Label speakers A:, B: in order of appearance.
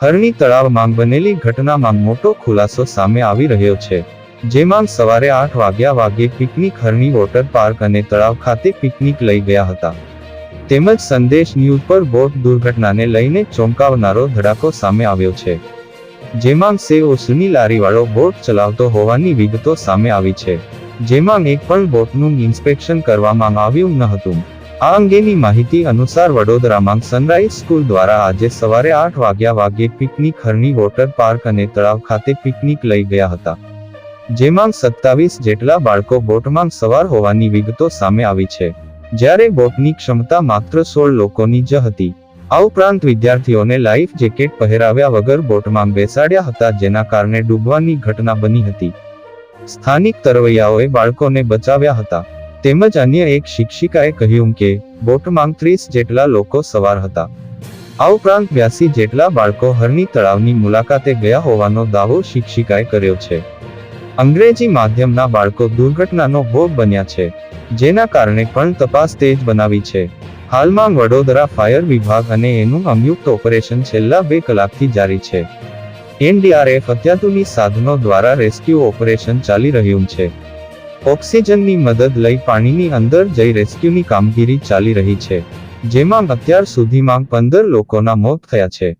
A: હરણી તળાવમાં બનેલી ઘટનામાં મોટો ખુલાસો સામે આવી રહ્યો છે, જેમાં સવારે 8 વાગ્યે પિકનિક હરણી વોટર પાર્ક અને તળાવ ખાતે પિકનિક લઈ ગયા હતા. તેમજ સંદેશ ન્યૂઝ પર બોટ દુર્ઘટનાને લઈને ચોંકાવનારો ધડાકો સામે આવ્યો છે, જેમાં સેવોસની લારીવાળો બોટ ચલાવતો હોવાની વિગતો સામે આવી છે, જેમાં એક પણ બોટનું ઇન્સ્પેક્શન કરવામાં આવ્યું ન હતું. આ અંગેની માહિતી અનુસાર વડોદરામાં સનરાઈઝ સ્કૂલ દ્વારા આજે સવારે 8 વાગ્યે પિકનિક હરણી વોટર પાર્ક અને તળાવ ખાતે પિકનિક લઈ ગયા હતા, જેમાં 27 જેટલા બાળકો બોટમાં સવાર હોવાની વિગતો સામે આવી છે, જ્યારે બોટની ક્ષમતા માત્ર 16 લોકોની જ હતી. આ ઉપરાંત વિદ્યાર્થીઓને લાઈફ જેકેટ પહેરાવ્યા વગર બોટમાં બેસાડ્યા હતા, જેના કારણે ડૂબવાની ઘટના બની હતી. સ્થાનિક તરવૈયાઓએ બાળકોને બચાવ્યા હતા. તેમજ અન્ય એક શિક્ષિકાએ કહ્યું કે બોટમાં 30 જેટલા લોકો સવાર હતા. આ ઉપરાંત 82 જેટલા બાળકો હરણી તળાવની મુલાકાતે ગયા હોવાનો દાવો શિક્ષિકાએ કર્યો છે. અંગ્રેજી માધ્યમના બાળકો દુર્ઘટનાનો ભોગ બન્યા છે, જેના કારણે પણ તપાસ તેજ બનાવી છે. હાલમાં વડોદરા ફાયર વિભાગ અને એનું સંયુક્ત ઓપરેશન છેલ્લા 2 કલાકથી જારી છે. એનડીઆરએફ અત્યાધુનિક સાધનો દ્વારા રેસ્ક્યુ ઓપરેશન ચાલી રહ્યું છે. ઓક્સિજનની મદદ લઈ પાણીની અંદર જઈ રેસ્ક્યુની કામગીરી ચાલી રહી છે, જેમાં અત્યાર સુધીમાં 15 લોકોના મોત થયા છે.